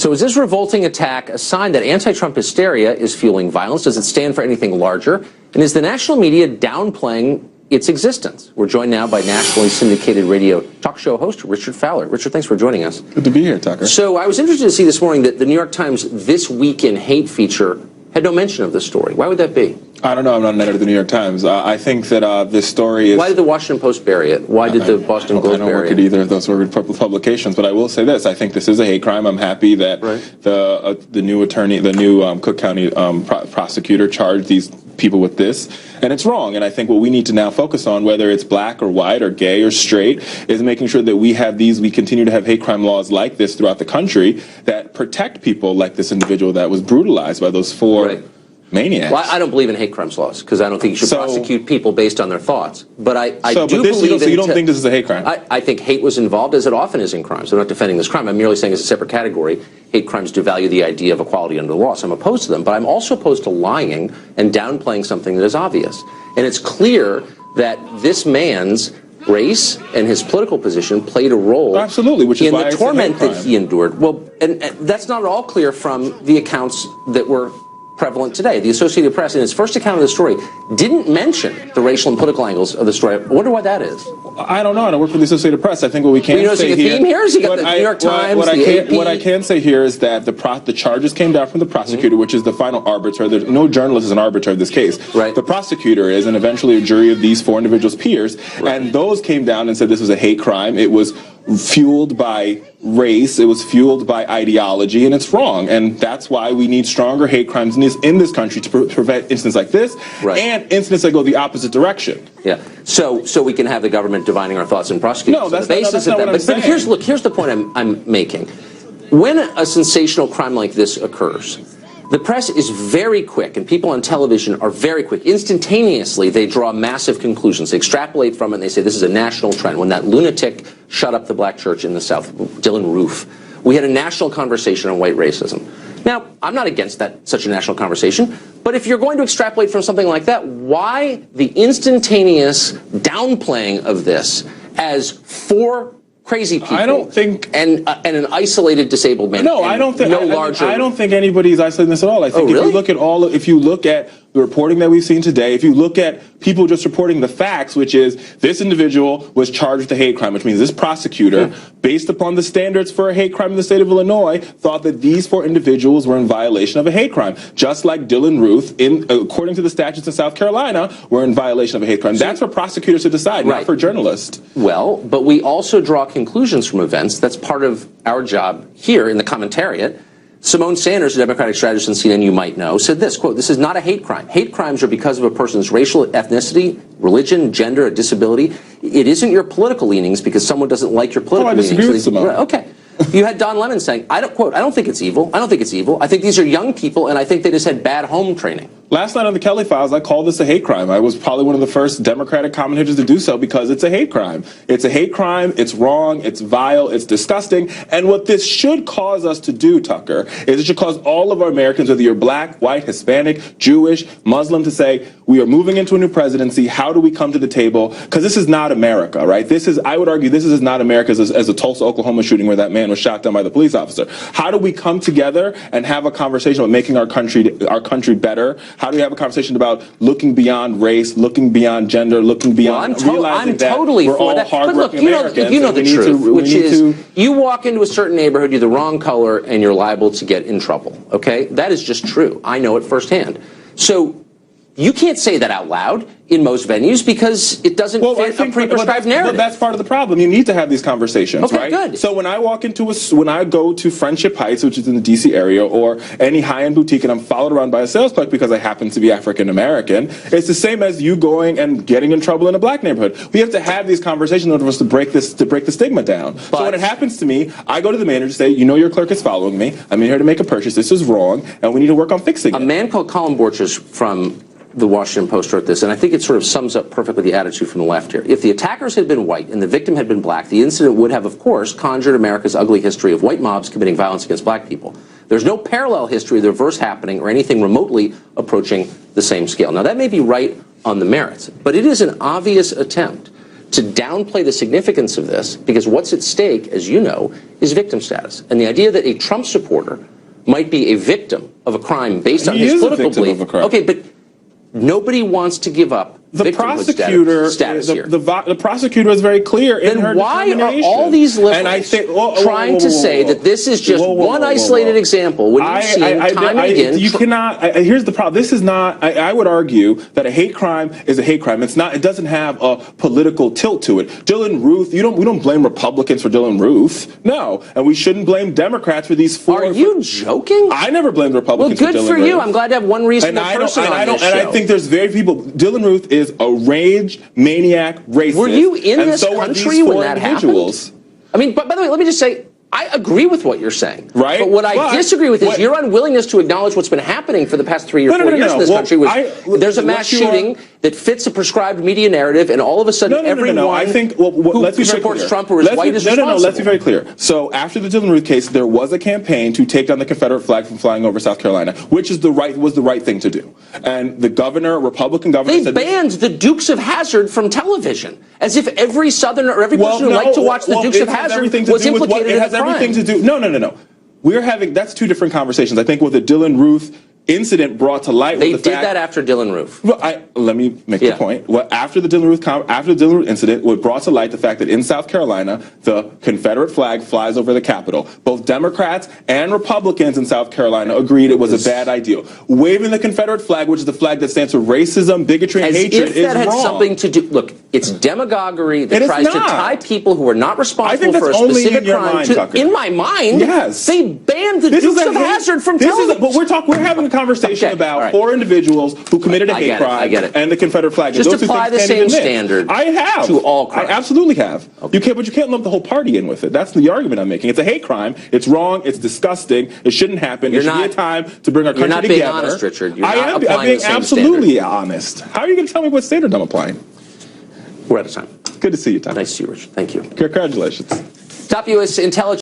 So is this revolting attack a sign that anti-Trump hysteria is fueling violence? Does it stand for anything larger? And is the national media downplaying its existence? We're joined now by nationally syndicated radio talk show host Richard Fowler. Richard, thanks for joining us. Good to be here, Tucker. So I was interested to see this morning that the New York Times This Week in Hate feature had no mention of this story. Why would that be? I don't know. I'm not an editor of the New York Times. I think that this story is... Why did the Washington Post bury it? Why did the Boston Globe bury it? I don't work at either of those sort of publications, but I will say this. I think this is a hate crime. I'm happy that the new attorney, the new Cook County prosecutor charged these people with this, and it's wrong. And I think what we need to now focus on, whether it's black or white or gay or straight, is making sure that we continue to have hate crime laws like this throughout the country that protect people like this individual that was brutalized by those four maniacs. Well, I don't believe in hate crimes laws because I don't think you should prosecute people based on their thoughts. But I do believe you don't think this is a hate crime? I think hate was involved, as it often is in crimes. I'm not defending this crime. I'm merely saying it's a separate category. Hate crimes devalue the idea of equality under the law. So I'm opposed to them. But I'm also opposed to lying and downplaying something that is obvious. And it's clear that this man's race and his political position played a role which is in the torment that he endured. Well, and that's not at all clear from the accounts that were prevalent today. The Associated Press, in its first account of the story, didn't mention the racial and political angles of the story. I wonder why that is. I don't know. I don't work for the Associated Press. I think what we can say here... theme here? Is you got the New York Times, the AP? What I can say here is that the charges came down from the prosecutor, which is the final arbiter. There's no journalist is an arbiter of this case. The prosecutor is, and eventually a jury of these four individuals' peers, and those came down and said this was a hate crime. It was fueled by race, it was fueled by ideology, and it's wrong. And that's why we need stronger hate crimes in this country to prevent incidents like this and incidents that go the opposite direction. Yeah. So we can have the government divining our thoughts and prosecuting on the basis of that. But here's the point I'm making. When a sensational crime like this occurs, the press is very quick, and people on television are very quick. Instantaneously, they draw massive conclusions. They extrapolate from it, and they say this is a national trend. When that lunatic shut up the black church in the South, Dylan Roof, we had a national conversation on white racism. Now, I'm not against such a national conversation, but if you're going to extrapolate from something like that, why the instantaneous downplaying of this as four crazy people? I don't think, and an isolated disabled man. No, I don't think. I don't think anybody's isolating this at all. I think if you look at the reporting that we've seen today, if you look at people just reporting the facts, which is this individual was charged with a hate crime, which means this prosecutor, based upon the standards for a hate crime in the state of Illinois, thought that these four individuals were in violation of a hate crime, just like Dylan Roof, according to the statutes in South Carolina, were in violation of a hate crime. That's for prosecutors to decide, not for journalists. Well, but we also draw conclusions from events. That's part of our job here in the commentariat. Simone Sanders, a Democratic strategist on CNN you might know, said this, quote, "This is not a hate crime. Hate crimes are because of a person's racial ethnicity, religion, gender, a disability. It isn't your political leanings because someone doesn't like your political leanings." I disagree with Simone. Okay. You had Don Lemon saying, I don't think it's evil. I don't think it's evil. I think these are young people, and I think they just had bad home training. Last night on the Kelly Files, I called this a hate crime. I was probably one of the first Democratic commentators to do so because it's a hate crime. It's a hate crime. It's wrong. It's vile. It's disgusting. And what this should cause us to do, Tucker, is it should cause all of our Americans, whether you're black, white, Hispanic, Jewish, Muslim, to say, we are moving into a new presidency. How do we come to the table? Because this is not America, right? I would argue, this is not America as a Tulsa, Oklahoma shooting where that man was shot down by the police officer. How do we come together and have a conversation about making our country better? How do we have a conversation about looking beyond race, looking beyond gender, looking beyond realizing that we're all hardworking Americans? You know the truth, which is you walk into a certain neighborhood, you're the wrong color, and you're liable to get in trouble, okay? That is just true. I know it firsthand. So you can't say that out loud in most venues because it doesn't fit a pre-prescribed narrative. But that's part of the problem. You need to have these conversations, right? Good. So when I go to Friendship Heights, which is in the D.C. area, or any high-end boutique, and I'm followed around by a sales clerk because I happen to be African American, it's the same as you going and getting in trouble in a black neighborhood. We have to have these conversations in order for us to break the stigma down. So when it happens to me, I go to the manager and say, you know, your clerk is following me. I'm in here to make a purchase. This is wrong, and we need to work on fixing it. A man called Colin Borchers from the Washington Post wrote this, and I think it sort of sums up perfectly the attitude from the left here. If the attackers had been white and the victim had been black, the incident would have, of course, conjured America's ugly history of white mobs committing violence against black people. There's no parallel history of the reverse happening or anything remotely approaching the same scale. Now, that may be right on the merits, but it is an obvious attempt to downplay the significance of this, because what's at stake, as you know, is victim status. And the idea that a Trump supporter might be a victim of a crime based on his political belief. Okay, but nobody wants to give up the prosecutor status here. The prosecutor is very clear in her determination. Then why are all these liberals trying to say that this is just one isolated example when you've seen time and again? You cannot. Here's the problem. This is not. I would argue that a hate crime is a hate crime. It's not. It doesn't have a political tilt to it. Dylan Ruth. We don't blame Republicans for Dylan Ruth. No, and we shouldn't blame Democrats for these four. Are you joking? I never blamed Republicans. Well, good for Dylan you. Ruth. I'm glad to have one reasonable person on this show. And I think there's very people. Dylan Ruth is a rage maniac racist. Were you in this country when that happened? I mean, but by the way, let me just say, I agree with what you're saying. Right. But what I disagree with is your unwillingness to acknowledge what's been happening for the past 3 or 4 years in this country. There's a mass shooting that fits a prescribed media narrative, and all of a sudden everyone I think, who supports Trump or is white is responsible. Let's be very clear. So after the Dylan Ruth case, there was a campaign to take down the Confederate flag from flying over South Carolina, which was the right thing to do. And the governor, Republican governor, they banned the Dukes of Hazzard from television, as if every Southerner or every person who liked to watch the Dukes of Hazzard was implicated in a crime. Everything to do. No. That's two different conversations. I think what the Dylan Ruth incident brought to light. They did that after Dylan Ruth. Well, let me make the point. Well, after the Dylan Ruth incident, what brought to light the fact that in South Carolina, the Confederate flag flies over the Capitol. Both Democrats and Republicans in South Carolina agreed it was a bad idea. Waving the Confederate flag, which is the flag that stands for racism, bigotry, and hatred, is wrong. As if that had something to do. Look, it's demagoguery that tries to tie people who are not responsible for a specific crime to. In my mind, yes, they banned the Dukes of Hazzard from television. But we're having a conversation about 4 individuals who committed a hate crime and the Confederate flag. Just apply the same standard. I have to all crimes. I absolutely have. Okay. But you can't lump the whole party in with it. That's the argument I'm making. It's a hate crime. It's wrong. It's disgusting. It shouldn't happen. It should be a time to bring our country together. You're not being honest, Richard. I'm being absolutely honest. How are you going to tell me what standard I'm applying? We're out of time. Good to see you, Tom. Nice to see you, Richard. Thank you. Congratulations. Top U.S. intelligence.